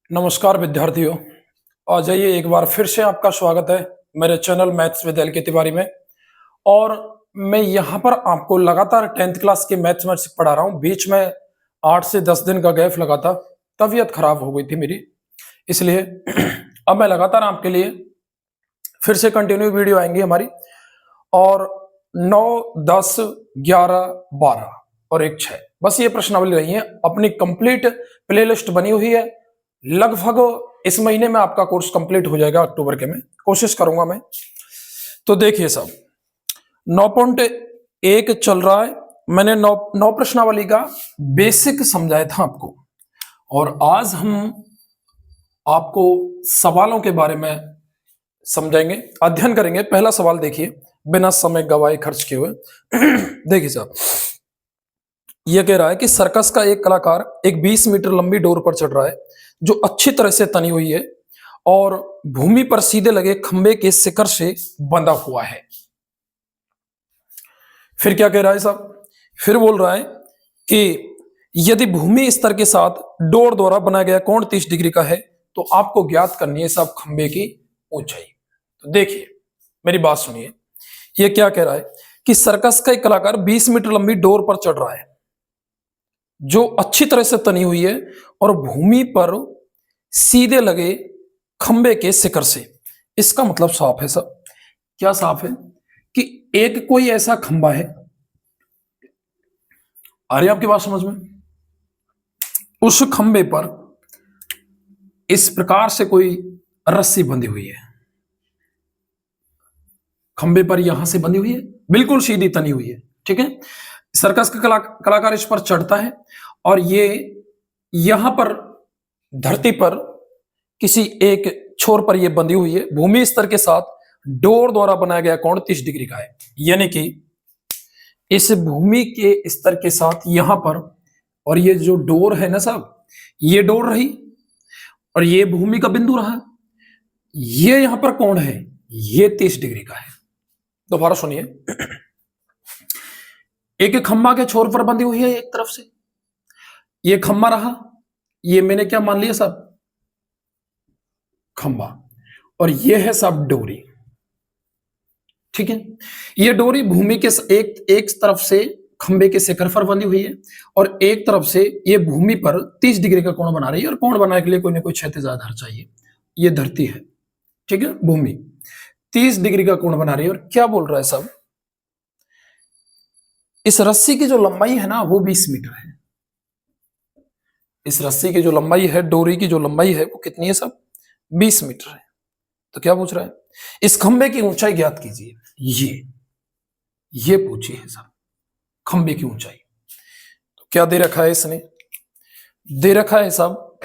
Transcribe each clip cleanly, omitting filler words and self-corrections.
नमस्कार विद्यार्थियों। आ जाइए, एक बार फिर से आपका स्वागत है मेरे channel maths with LK. Tiwari में। और मैं यहाँ पर आपको लगातार 10th क्लास की मैथमेटिक्स पढ़ा रहा हूँ। बीच में 8 से 10 दिन का गैप लगा था, तबीयत खराब हो गई थी मेरी, इसलिए अब मैं लगातार आपके लिए फिर से कंटिन्यू वीडियो आएंगी हमारी। और 9, 10, 11, 12 और एक 6 बस ये प्रश्नावली रही है। अपनी कंप्लीट प्लेलिस्ट बनी हुई है। लगभग इस महीने में आपका कोर्स कंप्लीट हो जाएगा, अक्टूबर के में कोशिश करूंगा मैं। तो देखिए साहब, 9.1 चल रहा है। मैंने 9 प्रश्नावली का बेसिक समझाया था आपको, और आज हम आपको सवालों के बारे में समझाएंगे, अध्ययन करेंगे। पहला सवाल देखिए, बिना समय गवाए खर्च किए हुए। देखिए साहब, यह कह रहा है कि सर्कस का एक कलाकार एक 20 मीटर लंबी डोर पर चढ़ रहा है जो अच्छी तरह से तनी हुई है और भूमि पर सीधे लगे खंबे के शिखर से बंधा हुआ है। फिर क्या कह रहा है साहब? फिर बोल रहा है कि यदि भूमि स्तर के साथ डोर द्वारा बनाया गया कोण 30 डिग्री का है तो आपको ज्ञात करनी है साहब खंबे की ऊंचाई। तो देखिए, मेरी बात सुनिए। यह क्या कह रहा है कि सर्कस का एक कलाकार 20 मीटर लंबी डोर पर चढ़ रहा है जो अच्छी तरह से तनी हुई है और भूमि पर सीधे लगे खंबे के शिखर से। इसका मतलब साफ है सब। क्या साफ है? कि एक कोई ऐसा खंबा है, आ रही आपकी बात समझ में? उस खंबे पर इस प्रकार से कोई रस्सी बंधी हुई है, खंबे पर यहां से बंधी हुई है, बिल्कुल सीधी तनी हुई है। ठीक है, सर्कस का कलाकार इस पर चढ़ता है और ये यहां पर धरती पर किसी एक छोर पर यह बंधी हुई है। भूमि स्तर के साथ डोर द्वारा बनाया गया कोण 30 डिग्री का है। यानी कि इस भूमि के स्तर के साथ यहां पर, और ये जो डोर है ना साहब, ये डोर रही और ये भूमि का बिंदु रहा, ये यहां पर कोण है, ये 30 डिग्री का है। दोबारा सुनिए, एक खंबा के छोर पर बंधी हुई है एक तरफ से, ये खंबा रहा, ये मैंने क्या मान लिया साहब? खंबा। और ये है साहब डोरी। ठीक है, ये डोरी भूमि के एक तरफ से खंबे के शिखर पर बंधी हुई है और एक तरफ से ये भूमि पर 30 डिग्री का कोण बना रही है। और कोण बनाने के लिए कोई ना कोई क्षैतिज आधार चाहिए। ये धरती है, ठीक है, भूमि 30 डिग्री का कोण बना रही है। और क्या बोल रहा है साहब? इस रस्सी की जो लंबाई है ना, वो 20 मीटर है। इस रस्सी की जो लंबाई है, डोरी की जो लंबाई है, वो कितनी है साहब? 20 मीटर है। तो क्या पूछ रहा है? इस खंबे की ऊंचाई ज्ञात कीजिए। ये पूछी है साहब, खंबे की ऊंचाई। तो क्या दे रखा है इसने? दे रखा है साहब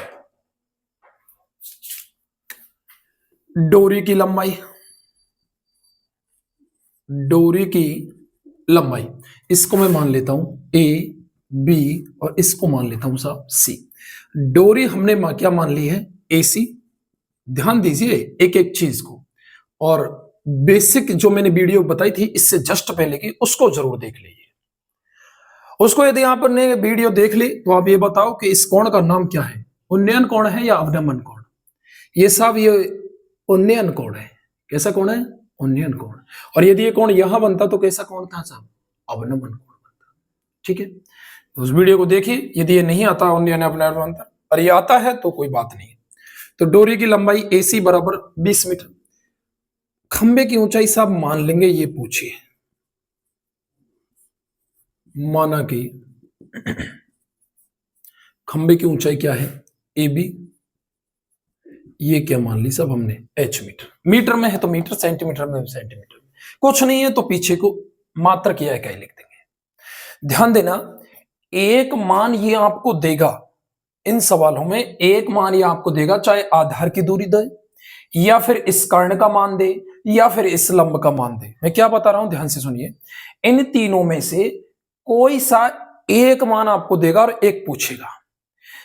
डोरी की लंबाई, डोरी की लंबाई। इसको मैं मान लेता हूं ए बी और इसको मान लेता हूं साहब सी। डोरी हमने क्या मान ली है? ए सी। ध्यान दीजिए एक एक चीज को, और बेसिक जो मैंने वीडियो बताई थी इससे जस्ट पहले की, उसको जरूर देख लीजिए। उसको यदि आपने वीडियो देख ली तो आप ये बताओ कि इस कोण का नाम क्या है? उन्नयन कोण है या अवनमन कोण? ये साहब ये उन्नयन कोण है। कैसा कोण है? उन्नयन कोण। और यदि ये कोण यहां बनता तो कैसा कोण था साहब? अवनमन कोण बनता। ठीक है, तो उस वीडियो को देखिए। यदि ये नहीं आता उन्नयन अवनमन बनता, और ये आता है तो कोई बात नहीं। तो डोरी की लंबाई AC बराबर 20 मीटर। खंबे की ऊंचाई साहब मान लेंगे, ये पूछिए। माना कि खंबे की ऊंचाई क्या है? AB। ये क्या मान ली साहब हमने? H metre. मीटर में है तो मीटर, सेंटीमीटर में सेंटीमीटर। कुछ नहीं है तो पीछे को मात्रक या इकाई लिख देंगे। ध्यान देना, एक मान ये आपको देगा, इन सवालों में एक मान ये आपको देगा, चाहे आधार की दूरी दे या फिर इस कर्ण का मान दे या फिर इस लंब का मान दे। मैं क्या बता रहा हूं, ध्यान से सुनिए। इन तीनों में से कोई सा एक मान आपको देगा और एक पूछेगा।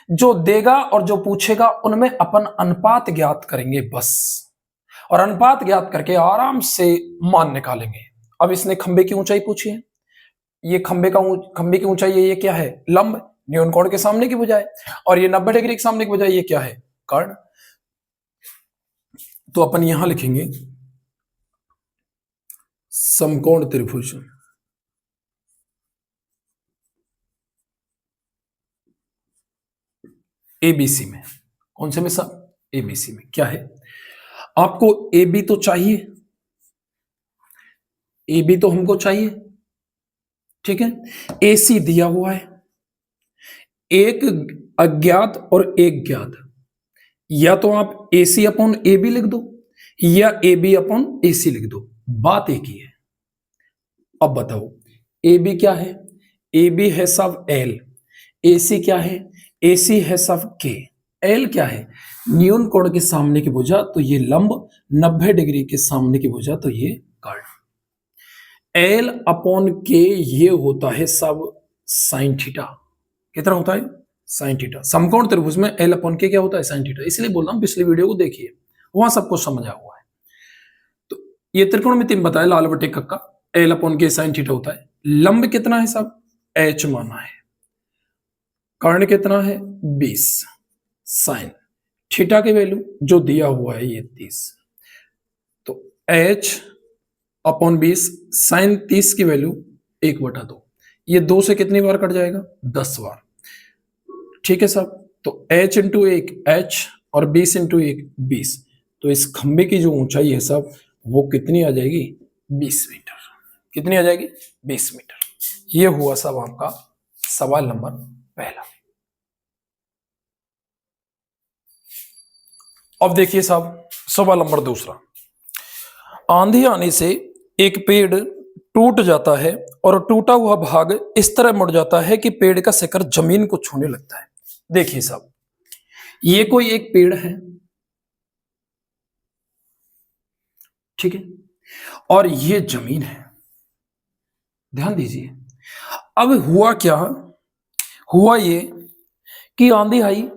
जो देगा और जो पूछेगा उनमें अपन अनुपात ज्ञात करेंगे बस, और अनुपात ज्ञात करके आराम से मान निकालेंगे। अब इसने खंबे की ऊंचाई पूछी है। ये खंबे की ऊंचाई है, ये क्या है? लंब, न्यून कोण के सामने की बजाय। और ये 90 डिग्री के सामने की बजाय ये क्या है? कर्ण। तो अपन यहां लिखेंगे समकोण त्रिभुज एबीसी में। कौन से में साहब? एबीसी में। क्या है, आपको ए बी तो चाहिए, ए बी तो हमको चाहिए, ठीक है। ए सी दिया हुआ है, एक अज्ञात और एक ज्ञात। या तो आप ए सी अपॉन ए बी लिख दो या ए बी अपॉन ए सी लिख दो, बात एक ही है। अब बताओ ए बी क्या है? ए बी है सब एल, ए सी क्या है? ए सी है सब के। एल क्या है? न्यून कोण के सामने की भुजा, तो ये लंब, 90 डिग्री के सामने की भुजा, तो ये कर्ण। एल अपॉन के ये होता है सब साइन थीटा। कितना होता है? Sine theta. समकोण त्रिभुज में एल अपॉन के क्या होता है? Sine theta. इसलिए बोल रहा हूं पिछली वीडियो को देखिए, वहां सबको समझा हुआ है। तो ये त्रिकोणमिति में बताया लाल बटे कक्का, एल अपॉन के साइन थीटा होता है। लंब कितना है सब? एच माना है। कर्ण कितना है? 20। साइन थीटा की वैल्यू जो दिया हुआ है ये 30, तो h अपॉन 20 साइन 30 की वैल्यू 1/2। ये 2 से कितनी बार कट जाएगा? 10 बार। ठीक है साहब। तो h इंटू 1 h और 20 इंटू 1 20। तो इस खंबे की जो ऊंचाई है साहब वो कितनी आ जाएगी? 20 मीटर। कितनी आ जाएगी? 20 मीटर। ये हुआ साहब आपका सवाल नंबर पहला। अब देखिए साहब सवाल नंबर दूसरा। आंधी आने से एक पेड़ टूट जाता है और टूटा हुआ भाग इस तरह मुड़ जाता है कि पेड़ का शिखर जमीन को छूने लगता है। देखिए साहब ये कोई एक पेड़ है, ठीक है, और ये जमीन है। ध्यान दीजिए। अब हुआ क्या? हुआ ये कि आंधी आई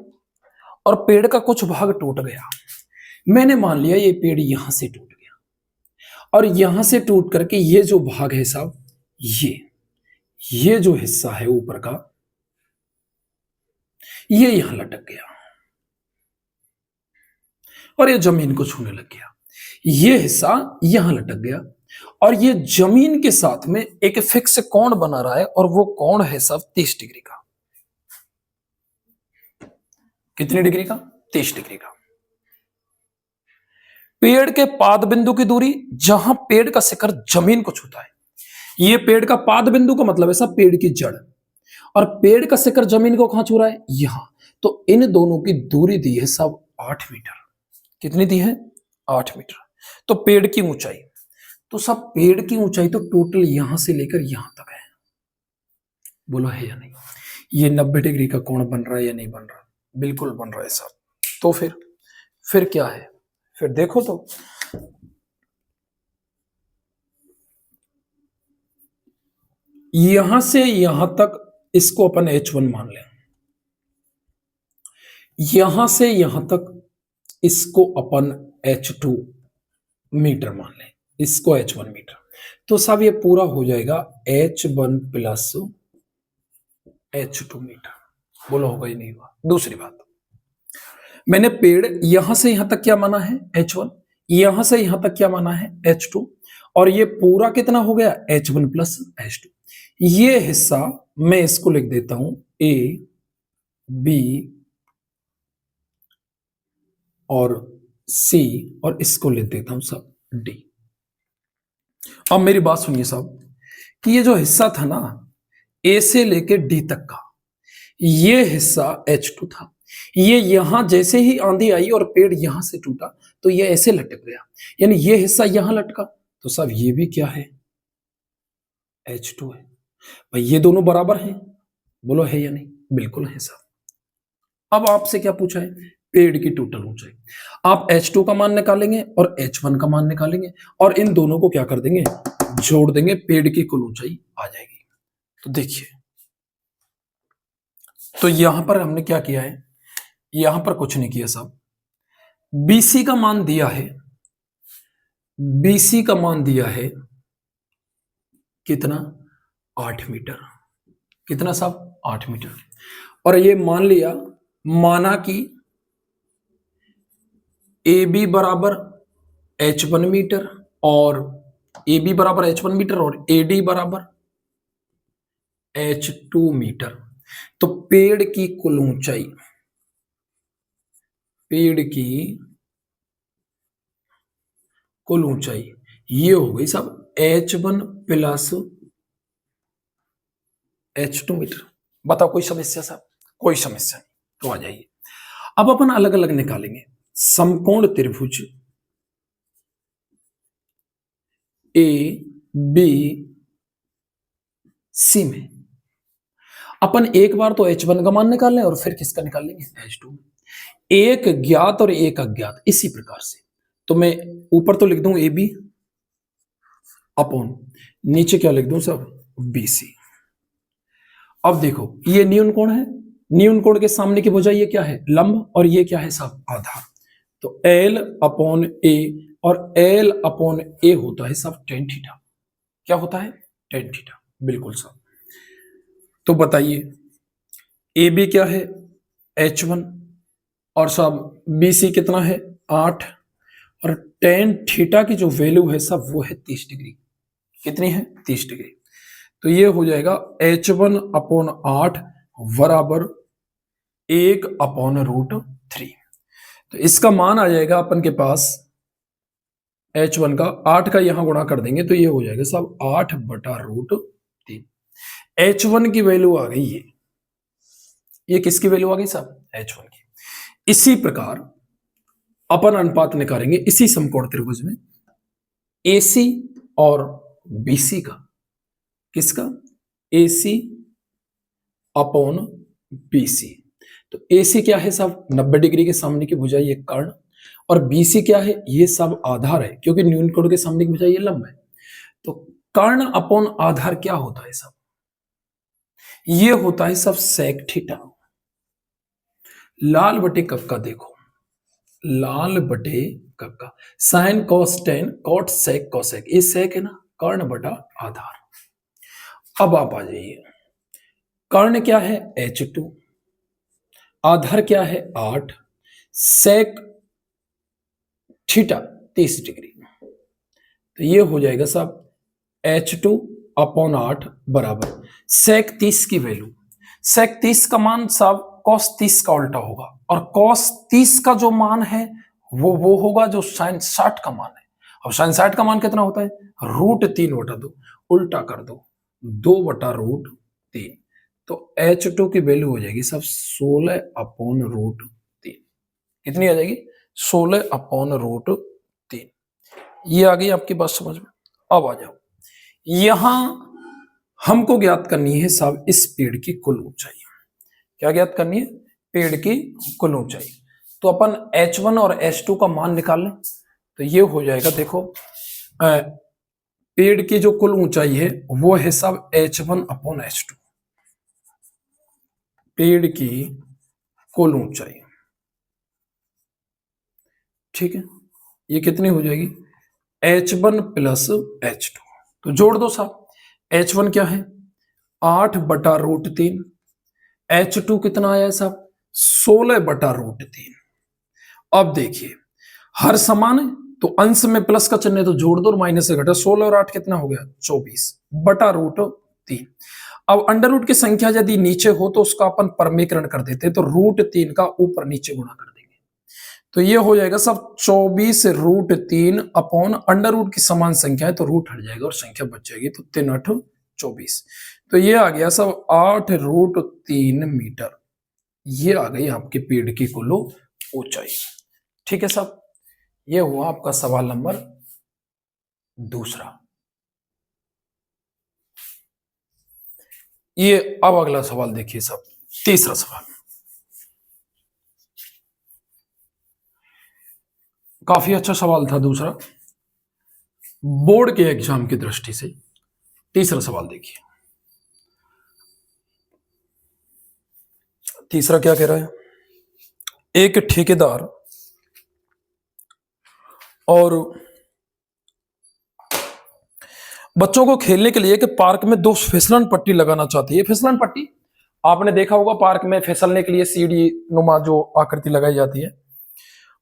और पेड़ का कुछ भाग टूट गया। मैंने मान लिया ये पेड़ यहां से टूट गया और यहां से टूट करके ये जो भाग है साहब ये जो हिस्सा है ऊपर का ये यहां लटक गया और ये जमीन को छूने लग गया। ये हिस्सा यहां लटक गया और ये जमीन के साथ में एक फिक्स कोण बना रहा है और वो कोण है साहब 30 डिग्री का। कितनी डिग्री का? 30 डिग्री का। पेड़ के पाद बिंदु की दूरी जहां पेड़ का शिखर जमीन को छूता है, ये पेड़ का पाद बिंदु का मतलब है सब पेड़ की जड़, और पेड़ का शिखर जमीन को कहां छू रहा है? यहां। तो इन दोनों की दूरी दी है सब 8 मीटर। कितनी दी है? 8 मीटर। तो पेड़ की ऊंचाई, तो सब पेड़ की ऊंचाई तो टोटल यहां से लेकर यहां तक है। बोलो है या नहीं? ये 90 डिग्री का कोण बन रहा है या नहीं बन रहा? बिल्कुल बन रहा है साहब। तो फिर क्या है? फिर देखो तो यहां से यहां तक इसको अपन H1 मान लें, यहां से यहां तक इसको अपन H2 मीटर मान लें, इसको H1 मीटर। तो साहब ये पूरा हो जाएगा H1 प्लस H2 मीटर। बोलो होगा ही नहीं हुआ? दूसरी बात, मैंने पेड़ यहां से यहां तक क्या माना है? H1, यहां से यहां तक क्या माना है? H2, और ये पूरा कितना हो गया? H1 plus H2। ये हिस्सा मैं इसको लिख देता हूं A B और C, और इसको लिख देता हूं सब D। अब मेरी बात सुनिए साहब कि ये जो हिस्सा था ना A से लेके D तक का, ये हिस्सा H2 था। ये यहां जैसे ही आंधी आई और पेड़ यहां से टूटा तो ये ऐसे लटक गया, यानी ये हिस्सा यहां लटका। तो साहब ये भी क्या है? H2 है। भाई ये दोनों बराबर हैं? बोलो है या नहीं? बिल्कुल है साहब। अब आपसे क्या पूछा है? पेड़ की टोटल ऊंचाई। आप H2 का मान निकालेंगे और H1 का मान निकालेंगे और इन दोनों को क्या कर देंगे? जोड़ देंगे, पेड़ की कुल ऊंचाई आ जाएगी। तो देखिए, तो यहां पर हमने क्या किया है? यहां पर कुछ नहीं किया साहब। BC का मान दिया है, BC का मान दिया है कितना? 8 मीटर। कितना साहब? 8 मीटर। और ये मान लिया, माना कि ए बी बराबर h1 मीटर और ए बी बराबर h1 मीटर और ए डी बराबर h2 मीटर। तो पेड़ की कुल ऊंचाई, पेड़ की कुल ऊंचाई ये हो गई सब h1 प्लस h2 मीटर। बताओ कोई समस्या साहब? कोई समस्या नहीं, तो आ जाइए। अब अपन अलग अलग निकालेंगे। समकोण त्रिभुज ए बी सी में अपन एक बार तो h1 का मान निकाल लें और फिर किसका निकाल लेंगे? h2। एक ज्ञात और एक अज्ञात, इसी प्रकार से तो मैं ऊपर तो लिख दूं ए बी अपॉन नीचे क्या लिख दूं सब? B C. अब देखो ये न्यून कोण है, न्यून कोण के सामने की भुजा ये क्या है? लंब, और ये क्या है सब? आधार। तो L अपॉन ए और L अपॉन ए होता है सब टेन थीटा। क्या होता है? टेन थीटा, बिल्कुल सब। तो बताइए ए बी क्या है? h1 और सब बी सी कितना है? 8 और टेन थीटा की जो वैल्यू है सब वो है 30 डिग्री। कितनी है? 30 डिग्री। तो ये हो जाएगा h1 अपॉन 8 बराबर 1 अपॉन √3। तो इसका मान आ जाएगा अपन के पास h1 का 8 का यहां गुणा कर देंगे तो ये हो जाएगा सब 8 बटा √3। h1 की वैल्यू आ गई ये किसकी वैल्यू आ गई सब? h1 की। इसी प्रकार अपन अनुपात निकालेंगे इसी समकोण त्रिभुज में AC और BC का। किसका? AC upon BC। तो AC क्या है सब? 90 डिग्री के सामने की भुजा ये कर्ण, और BC क्या है? ये सब आधार है, क्योंकि न्यून कोण के सामने की भुजा ये लंब है। तो कर्ण अपॉन आधार क्या होता है सब? ये होता है सब सेक थीटा। लाल बटे कक्का, देखो लाल बटे कक्का, sine cos tan cot sec cosec, ये सेक है ना, कर्ण बटा आधार। अब आप आ जाइए, कर्ण क्या है? h2, आधार क्या है? 8, सेक थीटा 30 डिग्री। तो ये हो जाएगा सब h2 अपॉन 8 बराबर सेक 30 की वैल्यू, सेक 30 का मान सब कॉस 30 का उल्टा होगा, और कॉस 30 का जो मान है वो होगा जो साइन 60 का मान है। अब साइन 60 का मान कितना होता है? √3/2, उल्टा कर दो 2/√3। तो h2 की वैल्यू हो जाएगी सब 16 अपॉन √3। कितनी आ जाएगी? 16 अपॉन √3। ये आ गई आपकी बात समझ में? अब आ जाओ, यहां हमको ज्ञात करनी है साहब इस पेड़ की कुल ऊंचाई। क्या ज्ञात करनी है? पेड़ की कुल ऊंचाई। तो अपन h1 और h2 का मान निकाल लें तो ये हो जाएगा, देखो पेड़ की जो कुल ऊंचाई है वो है सब h1 अपॉन h2। पेड़ की कुल ऊंचाई, ठीक है, ये कितनी हो जाएगी? h1 plus h2। तो जोड़ दो साहब, h1 क्या है? 8 बटा √3, h2 कितना आया साहब? 16 बटा √3। अब देखिए हर समान है तो अंश में प्लस का चिन्ह है तो जोड़ दो और माइनस से घटा, 16 और 8 कितना हो गया? 24 बटा √3। अब अंडर रूट की संख्या यदि नीचे हो तो उसका अपन परमीकरण कर देते तो √3 का ऊपर नीचे गुणा कर देंगे। तो ये हो जाएगा सब 24 √3 अपॉन अंडर रूट की समान संख्या है तो रूट हट जाएगा और संख्या बच जाएगी, तो 3 8 24। तो ये आ गया सब 8√3 मीटर। ये आ गई आपके पेड़ की कुल ऊंचाई। ठीक है साहब, ये हुआ आपका सवाल नंबर दूसरा। ये अब अगला सवाल देखिए साहब, तीसरा सवाल काफी अच्छा सवाल था दूसरा, बोर्ड के एग्जाम की दृष्टि से। तीसरा सवाल देखिए, तीसरा क्या कह रहा है? एक ठेकेदार और बच्चों को खेलने के लिए कि पार्क में 2 फिसलन पट्टी लगाना चाहती है। फिसलन पट्टी आपने देखा होगा, पार्क में फिसलने के लिए सीढ़ी नुमा जो आकृति लगाई जाती है,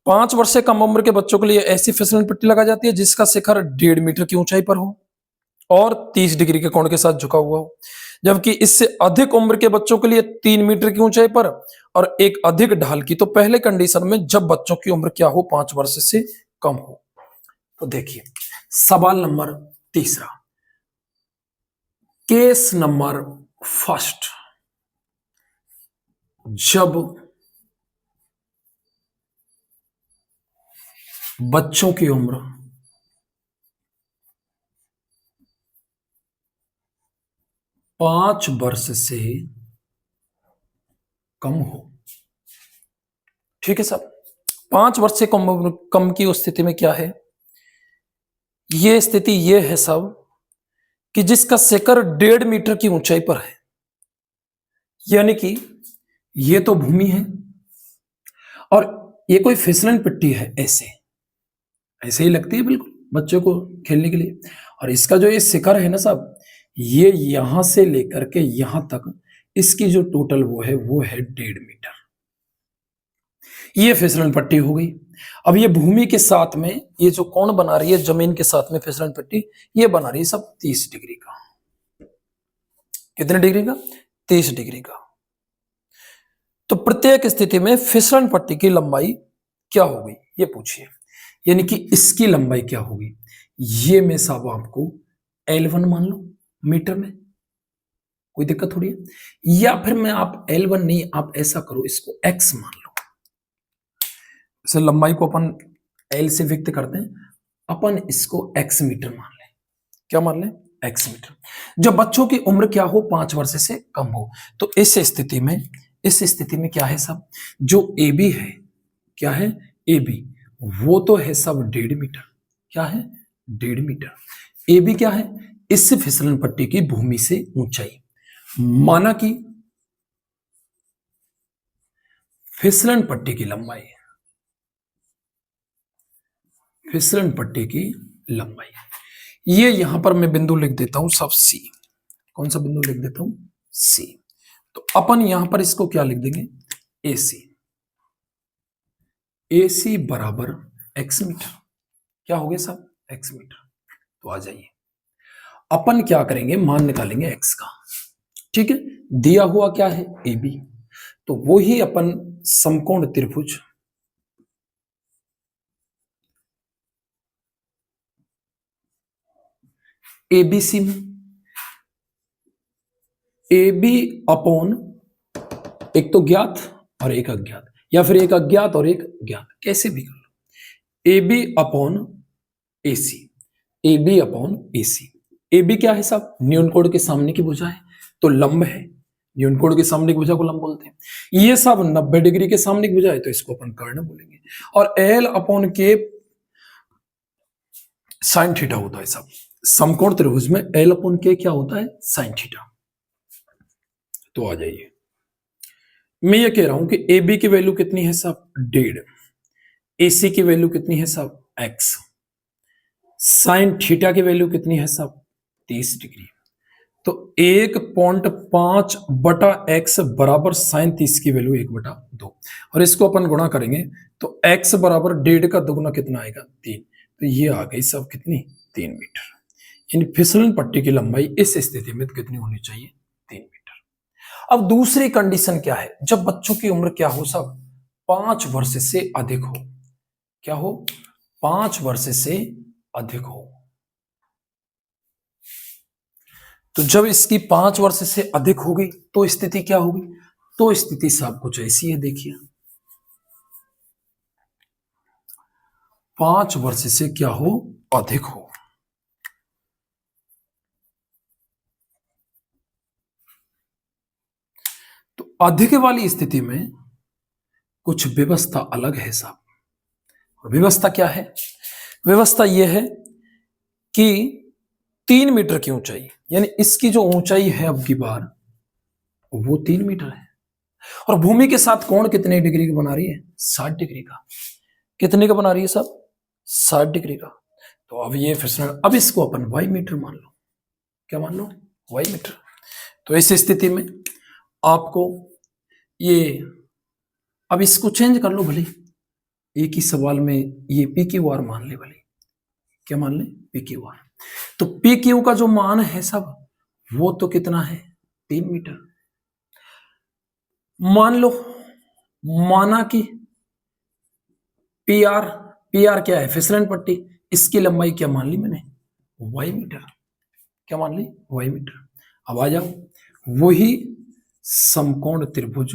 5 वर्ष से कम उम्र के बच्चों के लिए ऐसी फिसलन पट्टी लगाई जाती है जिसका शिखर 1.5 मीटर की ऊंचाई पर हो और 30 डिग्री के कोण के साथ झुका हुआ हो, जबकि इससे अधिक उम्र के बच्चों के लिए 3 मीटर की ऊंचाई पर और एक अधिक ढाल की। तो पहले कंडीशन में जब बच्चों की उम्र क्या हो, 5 वर्ष से कम हो। तो देखिए सवाल नंबर तीसरा, केस नंबर फर्स्ट, जब बच्चों की उम्र 5 वर्ष से कम हो। ठीक है साहब, 5 वर्ष से कम की स्थिति में क्या है, यह स्थिति यह है साहब कि जिसका शिखर 1.5 मीटर की ऊंचाई पर है, यानी कि यह तो भूमि है और ये कोई फिसलन पट्टी है, ऐसे ऐसे ही लगती है बिल्कुल बच्चों को खेलने के लिए। और इसका जो ये शिखर है ना साहब, ये यहां से लेकर के यहां तक इसकी जो टोटल वो है 1.5 मीटर। ये फिसलन पट्टी हो गई। अब ये भूमि के साथ में ये जो कोण बना रही है जमीन के साथ में फिसलन पट्टी, ये बना रही है सब 30 डिग्री का। कितने डिग्री का? 30 डिग्री का। तो प्रत्येक स्थिति में फिसलन पट्टी की लंबाई क्या होगी ये पूछिए, यानी कि इसकी लंबाई क्या होगी। ये मैं साहब आपको L1 मान लो मीटर में, कोई दिक्कत थोड़ी है। या फिर मैं आप L1 नहीं, आप ऐसा करो इसको x मान लो। इसे लंबाई को अपन L से व्यक्त करते हैं, अपन इसको x मीटर मान लें। क्या मान लें? x metre. जब बच्चों की उम्र क्या हो, 5 वर्ष से कम हो। तो इस स्थिति में क्या है साहब, जो AB है, क्या है AB, वो तो है सब 1.5 मीटर। क्या है? 1.5 मीटर। AB क्या है? इस फिसलन पट्टी की भूमि से ऊंचाई। माना कि फिसलन पट्टी की लंबाई, फिसलन पट्टी की लंबाई, ये यहां पर मैं बिंदु लिख देता हूं सब C। कौन सा बिंदु लिख देता हूं? C। तो अपन यहां पर इसको क्या लिख देंगे? AC। AC बराबर x मीटर। क्या हो गया साहब? x metre. तो आ जाइए, अपन क्या करेंगे, मान निकालेंगे x का। ठीक है, दिया हुआ क्या है? AB। तो वो ही अपन समकोण त्रिभुज ABC में AB अपॉन एक तो ज्ञात और एक अज्ञात, या फिर एक अज्ञात और एक ज्ञात, कैसे भी कर लो। AB upon AC, AB upon AC। AB क्या है साहब? न्यून कोण के सामने की भुजा है, तो लंब है। न्यून कोण के सामने की भुजा को लंब बोलते हैं। ये सब 90 डिग्री के सामने की भुजा है, तो इसको अपन कर्ण बोलेंगे। और L अपॉन के साइन थीटा होता है साहब। समकोण त्रिभुज में L अपॉन के क्या होता है? Sine theta. तो आ जाइए, मैं ये कह रहा हूं कि AB की वैल्यू कितनी है साहब? 1.5। AC की वैल्यू कितनी है साहब? x। साइन थीटा की वैल्यू कितनी है साहब? 30 डिग्री। तो 1.5 बटा x बराबर साइन 30 की वैल्यू 1/2। और इसको अपन गुणा करेंगे तो x बराबर 1.5 का दुगुना कितना आएगा? 3। तो ये आ गई सब कितनी? 3 मीटर। यानी फिसलन पट्टी की लंबाई इस स्थिति में कितनी होनी चाहिए? 3 मीटर। अब दूसरी कंडीशन क्या है, जब बच्चों की उम्र क्या हो साहब? 5 वर्ष से अधिक हो। क्या हो? 5 वर्ष से अधिक हो। तो जब इसकी 5 वर्ष से अधिक होगी तो स्थिति क्या होगी? तो स्थिति साहब कुछ ऐसी है, देखिए 5 वर्ष से क्या हो? अधिक हो। तो अधिक वाली स्थिति में कुछ व्यवस्था अलग है साहब। व्यवस्था क्या है? व्यवस्था यह है कि 3 मीटर की ऊंचाई, यानी इसकी जो ऊंचाई है अब की बार वो 3 मीटर है। और भूमि के साथ कोण कितने डिग्री का बना रही है? 60 डिग्री का। कितने का बना रही है साहब? 60 डिग्री का। तो अब ये फिसलन, अब इसको अपन y मीटर मान लो। क्या मान लो? y metre. तो इस स्थिति में आपको ये, अब इसको चेंज कर लो भले, एक ही सवाल में ये पी क्यू आर मान ले वाली, क्या मान ले, पी क्यू आर। तो पी क्यू का जो मान है सब वो तो कितना है, 3 मीटर। मान लो, माना कि पी आर, पी आर क्या है, फिसलन पट्टी, इसकी लंबाई क्या मान ली मैंने, वाई मीटर, क्या मान ली, वाई मीटर। अब आ जाओ, वही समकोण त्रिभुज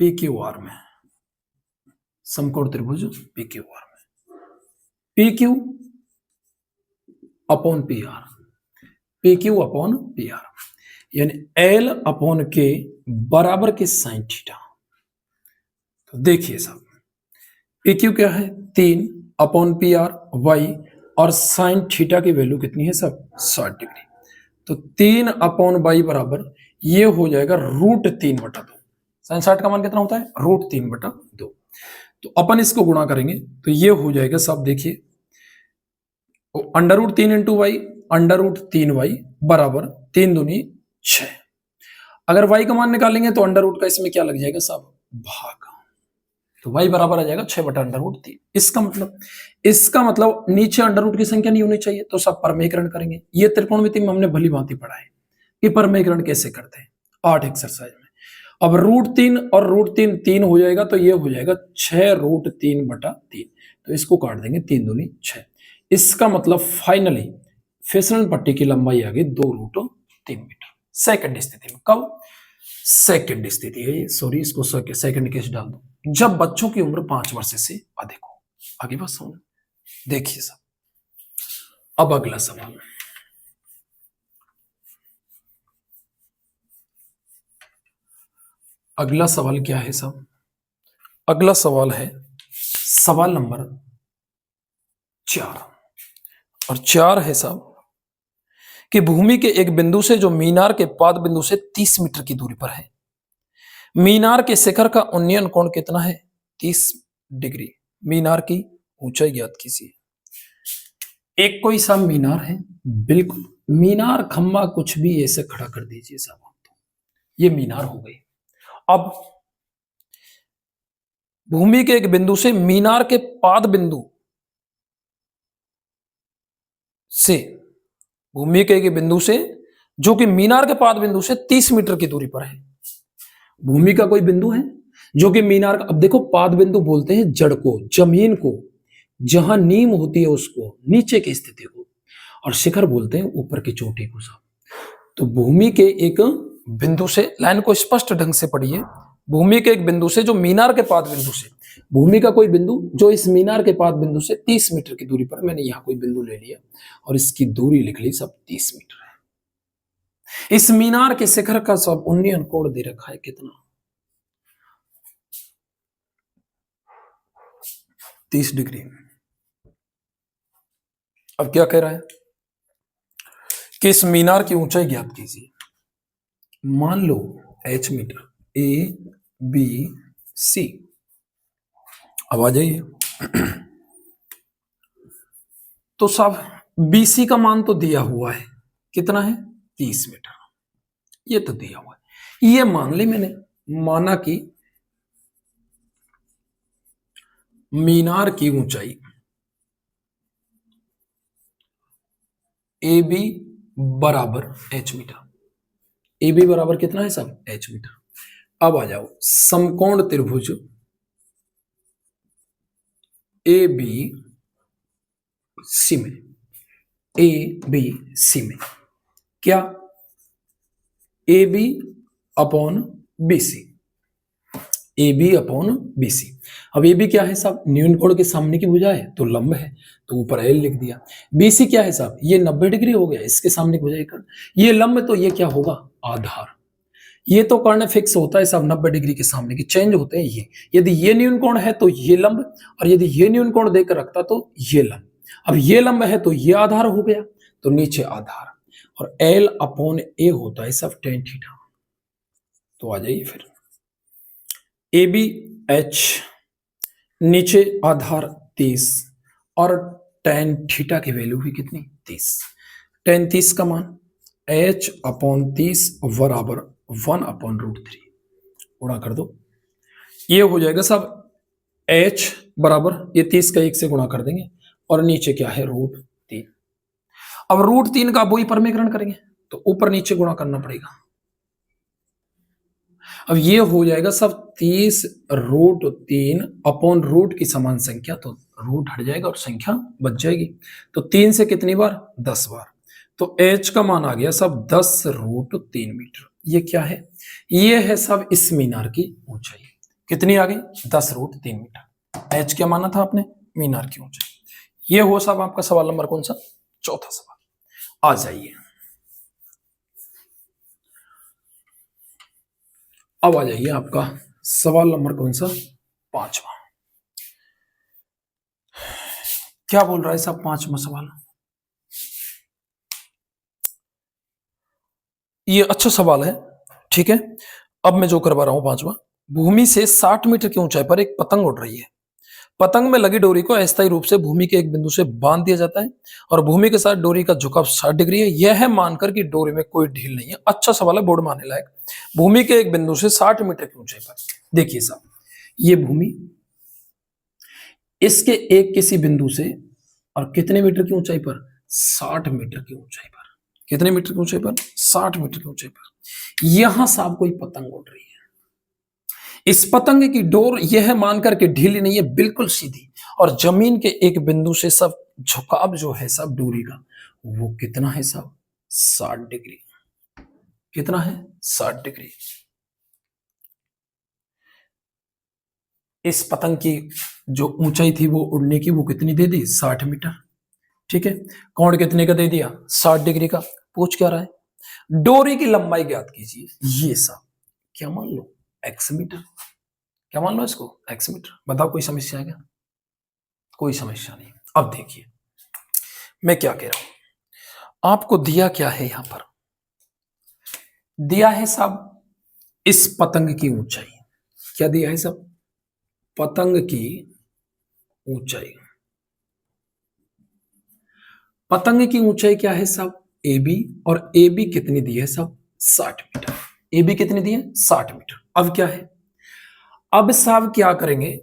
पी क्यू आर में, समकोण त्रिभुज पी क्यू आर में, P Q upon P R, P Q upon P R, यानी एल अपॉन के बराबर के साइन थीटा। तो देखिए साहब, पी क्यू क्या है, 3 अपॉन पी आर वाई, और साइन थीटा की वैल्यू कितनी है सब, 60 डिग्री। तो 3 अपॉन वाई बराबर ये हो जाएगा √3/2। साइन 60 का मान कितना होता है, √3/2। तो अपन इसको गुणा करेंगे तो ये हो जाएगा साहब, देखिए √3 इंटू वाई, √3y बराबर 3 दूनी 6। अगर y का मान निकालेंगे तो अंडर का इसमें क्या लग जाएगा साहब, भाग। तो y बराबर आ जाएगा 6/√3। इसका मतलब नीचे अंडर की संख्या नहीं होनी चाहिए, तो सब परमेकरण करेंगे। ये त्रिकोणमिति में हमने भली भांति पढ़ा है कि परमेकरण कैसे करते हैं, 8 एक्सरसाइज में। अब √3 और √3 3 हो जाएगा, तो ये हो जाएगा 6√3/3। तो इसको काट देंगे, 3 दूनी 6। इसका मतलब फाइनली फिसलन पट्टी की लंबाई आ गई 2√3 मीटर। सेकंड स्थिति में, कब, सेकंड स्थिति है ये, सॉरी इसको सेकंड केस डाल दो, जब बच्चों की उम्र 5 वर्ष से अधिक हो। आगे बात सुन, देखिए सब। अब अगला सवाल, अगला सवाल क्या है साहब, अगला सवाल है सवाल नंबर 4, और 4 है साहब कि भूमि के एक बिंदु से जो मीनार के पाद बिंदु से 30 मीटर की दूरी पर है, मीनार के शिखर का उन्नयन कोण कितना है, 30 डिग्री। मीनार की ऊंचाई ज्ञात कीजिए। एक कोई सा मीनार है, बिल्कुल मीनार खंबा कुछ भी ऐसे खड़ा कर दीजिए साहब, तो ये मीनार हो गई। अब भूमि के एक बिंदु से मीनार के पाद बिंदु से, भूमि के एक बिंदु से जो कि मीनार के पाद बिंदु से 30 मीटर की दूरी पर है। भूमि का कोई बिंदु है जो कि मीनार का, अब देखो पाद बिंदु बोलते हैं जड़ को, जमीन को, जहां नींव होती है उसको, नीचे की स्थिति को, और शिखर बोलते हैं ऊपर की चोटी को साहब। तो भूमि के एक बिंदु से, लाइन को स्पष्ट ढंग से पढ़िए, भूमि के एक बिंदु से जो मीनार के पाद बिंदु से, भूमि का कोई बिंदु जो इस मीनार के पाद बिंदु से 30 मीटर की दूरी पर, मैंने यहां कोई बिंदु ले लिया और इसकी दूरी लिख ली सब 30 मीटर है। इस मीनार के शिखर का सब उन्नयन कोण दे रखा है कितना, 30 डिग्री। अब क्या कह रहा है कि इस मीनार की ऊंचाई ज्ञात कीजिए। मान लो h metre, A B C. अब आ जाइए, तो साहब BC का मान तो दिया हुआ है, कितना है, 30 मीटर, ये तो दिया हुआ है। ये मान ली मैंने, माना कि मीनार की ऊंचाई AB बराबर h मीटर, AB बराबर कितना है साहब, h मीटर। अब आ जाओ, समकोण त्रिभुज ABC में, ABC में क्या, AB upon BC, AB upon BC। अब AB क्या है साहब, न्यून कोण के सामने की भुजा है तो लंब है, तो ऊपर L लिख दिया। BC क्या है साहब, ये 90 डिग्री हो गया, इसके सामने की भुजा कर्ण, ये लंब, तो ये क्या होगा, आधार। ये तो कर्ण फिक्स होता है साहब, 90 डिग्री के सामने की, चेंज होते हैं ये। यदि ये न्यून कोण है तो ये लंब, और यदि ये न्यून कोण देकर रखता तो ये लंब। अब ये लंब है तो ये आधार हो गया, तो नीचे आधार, और L अपॉन A होता है सब tan थीटा। तो आ जाइए फिर, AB H, नीचे आधार 30, और tan थीटा की वैल्यू भी कितनी, 30। tan 30 का मान H अपॉन 30 बराबर 1/√3, गुणा कर दो, ये हो जाएगा साहब h बराबर ये 30 का 1 से गुणा कर देंगे और नीचे क्या है √3। अब √3 का वही परमीकरण करेंगे तो ऊपर नीचे गुणा करना पड़ेगा। अब ये हो जाएगा सब 30√3 अपॉन रूट की समान संख्या, तो रूट हट जाएगा और संख्या बच जाएगी। तो 3 से कितनी बार 10 बार, तो h का मान आ गया सब 10√3 मीटर। ये क्या है, ये है सब इस मीनार की ऊंचाई। कितनी आ गई 10√3 मीटर। h क्या माना था आपने, मीनार की ऊंचाई। ये हो सब आपका सवाल नंबर कौन सा, चौथा सवाल। आ जाइए अब आ जाइए आपका सवाल नंबर कौन सा, पांचवा। क्या बोल रहा है साहब पांचवा सवाल। ये अच्छा सवाल है, ठीक है। अब मैं जो करवा रहा हूं पांचवा, भूमि से 60 मीटर की ऊंचाई पर एक पतंग उड़ रही है। पतंग में लगी डोरी को अस्थायी रूप से भूमि के एक बिंदु से बांध दिया जाता है और भूमि के साथ डोरी का झुकाव 60 डिग्री है, यह मानकर कि डोरी में कोई ढील नहीं है। अच्छा सवाल है, बोर्ड में आने लायक। भूमि के एक बिंदु से 60 मीटर की ऊंचाई पर, देखिए साहब ये भूमि, इसके एक किसी बिंदु से और कितने मीटर की ऊंचाई पर, 60 मीटर की ऊंचाई पर। कितने मीटर की ऊंचाई पर, 60 मीटर की ऊंचाई पर यहां साहब कोई पतंग उड़ रही है। इस पतंग की डोर यह मानकर के ढीली नहीं है, बिल्कुल सीधी, और जमीन के एक बिंदु से सब झुकाव जो है सब डोरी का वो कितना है साहब, 60 डिग्री। कितना है, 60 डिग्री। इस पतंग की जो ऊंचाई थी वो उड़ने की वो कितनी दे दी, 60 मीटर, ठीक है। कोण कितने का दे दिया, 60 डिग्री का। पूछ क्या रहा है, डोरी की लंबाई ज्ञात कीजिए। ये सब क्या मान लो, एक्स मीटर। क्या मान लो इसको, एक्स मीटर। बताओ कोई समस्या है क्या, कोई समस्या नहीं। अब देखिए मैं क्या कह रहा हूं, आपको दिया क्या है यहां पर, दिया है साहब इस पतंग की ऊंचाई। क्या दिया है साहब, पतंग की ऊंचाई। पतंग की ऊंचाई क्या है साहब, ए बी, और ए बी कितनी दी है साहब, 60 मीटर। ए बी कितनी दी है, 60 मीटर। अब क्या है, अब साहब क्या करेंगे,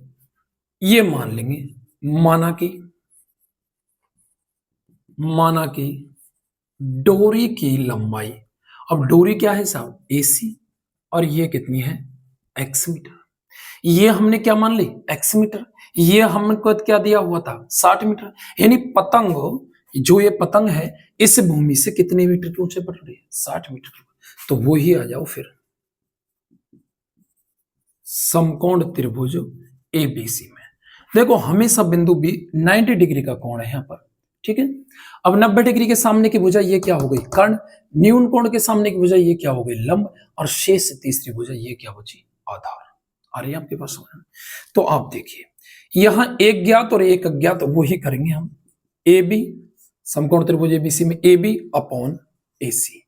ये मान लेंगे, माना कि डोरी की लंबाई, अब डोरी क्या है साहब, एसी, और ये कितनी है, एक्स मीटर। ये हमने क्या मान ली, एक्स मीटर। ये हमको क्या दिया हुआ था, 60 मीटर। यानी पतंग, जो ये पतंग है इस भूमि से कितने मीटर की ऊंचाई पर रही है, 60 मीटर की। तो वो ही आ जाओ फिर, समकोण त्रिभुज एबीसी में देखो हमेशा बिंदु बी 90 डिग्री का कोण है यहां पर, ठीक है। अब 90 डिग्री के सामने की भुजा ये क्या हो गई, कर्ण। न्यून कोण के सामने की भुजा ये क्या हो गई, लंब। और शेष तीसरी भुजा ये क्या बची, आधार। आ रही है आपके पास समझ। तो आप देखिए यहां एक ज्ञात और एक अज्ञात, वो ही करेंगे हम। ए बी, समकोण त्रिभुज एबीसी में ए बी अपॉन ए सी।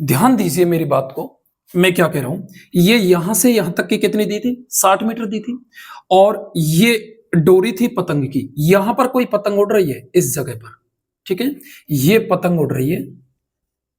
ध्यान दीजिए मेरी बात को, मैं क्या कह रहा हूं, ये यहां से यहां तक की कितनी दी थी, 60 मीटर दी थी। और ये डोरी थी पतंग की, यहां पर कोई पतंग उड़ रही है इस जगह पर, ठीक है। ये पतंग उड़ रही है,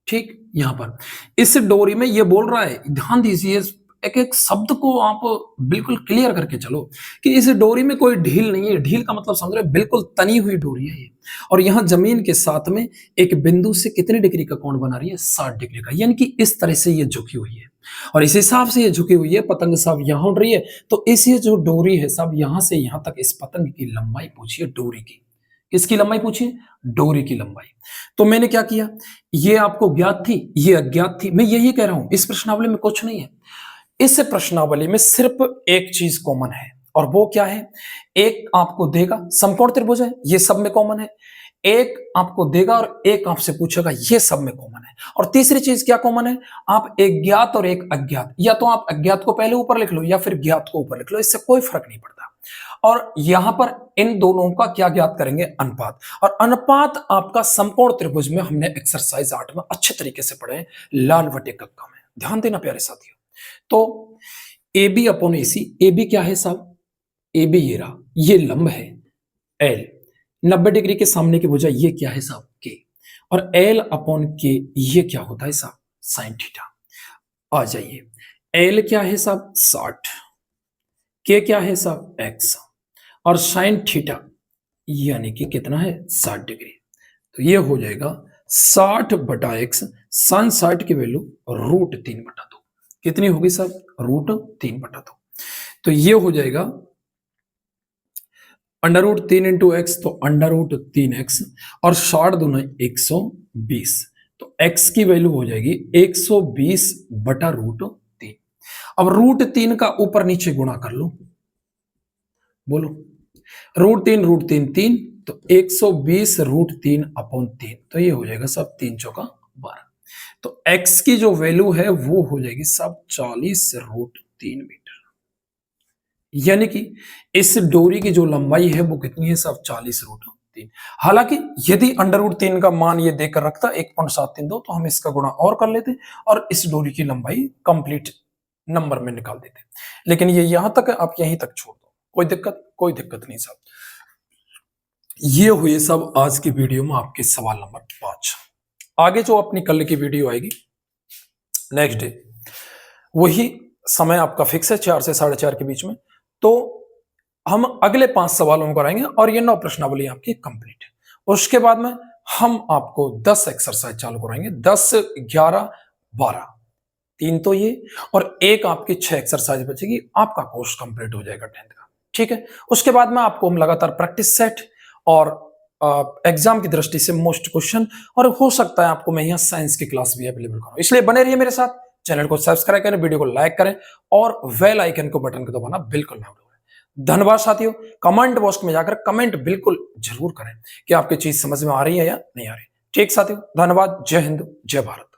ठीक, यहां पर इस डोरी में। ये बोल रहा है, ध्यान दीजिए एक एक शब्द को आप बिल्कुल क्लियर करके चलो, कि इस डोरी में कोई ढील नहीं है। ढील का मतलब समझ रहे हो, बिल्कुल तनी हुई डोरी है ये। और यहां जमीन के साथ में एक बिंदु से कितने डिग्री का कोण बना रही है, 60 डिग्री का। यानी कि इस तरह से ये झुकी हुई है, और इस हिसाब से ये झुकी हुई है पतंग साहब, यहां उड़ रही है। तो इस जो डोरी है साहब, यहां से यहां तक इस पतंग की लंबाई पूछिए, डोरी की। किसकी लंबाई पूछिए, डोरी की लंबाई। तो मैंने क्या किया, ये आपको ज्ञात थी, ये अज्ञात थी। मैं यही कह रहा हूं, इस प्रश्नावली में कुछ नहीं है। इस प्रश्नावली में सिर्फ एक चीज कॉमन है, और वो क्या है, एक आपको देगा समकोण त्रिभुज है, ये सब में कॉमन है। एक आपको देगा और एक आपसे पूछेगा, ये सब में कॉमन है। और तीसरी चीज क्या कॉमन है, आप एक ज्ञात और एक अज्ञात, या तो आप अज्ञात को पहले ऊपर लिख लो या फिर ज्ञात को ऊपर लिख लो, इससे कोई फर्क नहीं पड़ता। और यहां पर इन दोनों का क्या ज्ञात करेंगे, अनुपात। और अनुपात आपका समकोण त्रिभुज में हमने एक्सरसाइज 8 में अच्छे तरीके से पढ़े, लाल वटे कक्का में। ध्यान देना प्यारे साथियों। तो A B upon A C, A B क्या है साहब, ए बी ये रहा, ये लंब है एल। 90 डिग्री के सामने की भुजा ये क्या है साहब, के। और एल अपॉन के ये क्या होता है साहब, साइन थीटा। आ जाइए, एल क्या है साहब, 60, के क्या है साहब x, और साइन थीटा यानी कि कितना है 60 डिग्री। तो ये हो जाएगा 60 बटा x, साइन 60 की वैल्यू √3/2 कितनी होगी साहब √3/2। तो ये हो जाएगा √3 इंटू एक्स, तो √3x, और 60 दूना 120, तो x की वैल्यू हो जाएगी 120 बटा √3। अब √3 का ऊपर नीचे गुणा कर लो, बोलो √3 3, तो 120 √3/3, तो ये हो जाएगा सब 3 चौका 12। तो x की जो वैल्यू है वो हो जाएगी सब 40 √3 मीटर, यानी कि इस डोरी की जो लंबाई है वो कितनी है सब 40 √3। हालांकि यदि √3 का मान ये देकर रखता 1.732, तो हम इसका गुणा और कर लेते और इस डोरी की लंबाई कंप्लीट नंबर में निकाल देते, लेकिन ये यहां तक है, आप यहीं तक छोड़ दो, कोई दिक्कत नहीं साहब। ये हुए सब आज की वीडियो में आपके सवाल नंबर 5। आगे जो अपनी कल की वीडियो आएगी नेक्स्ट डे, वही समय आपका फिक्स है 4 से 4:30 के बीच में, तो हम अगले 5 सवालों को कराएंगे और ये 9 प्रश्नावली आपकी कंप्लीट है। उसके बाद में हम आपको 10 एक्सरसाइज चालू कराएंगे, 10, 11, 12, 3 तो ये, और एक आपकी 6 एक्सरसाइज बचेगी, आपका कोर्स कंप्लीट हो जाएगा 10th का, ठीक है। उसके बाद में आपको हम लगातार प्रैक्टिस सेट और एग्जाम की दृष्टि से मोस्ट क्वेश्चन, और हो सकता है आपको मैं यहाँ साइंस की क्लास भी अवेलेबल करूँ, इसलिए बने रहिए मेरे साथ। चैनल को सब्सक्राइब करें, वीडियो को लाइक करें और बेल आइकन को बटन को दबाना बिल्कुल ना भूलें। धन्यवाद साथियों। कमेंट बॉक्स में जाकर कमेंट बिल्कुल जरूर करें कि आपकी चीज समझ में आ रही है या नहीं आ रही। ठीक साथियों, धन्यवाद। जय हिंद, जय भारत।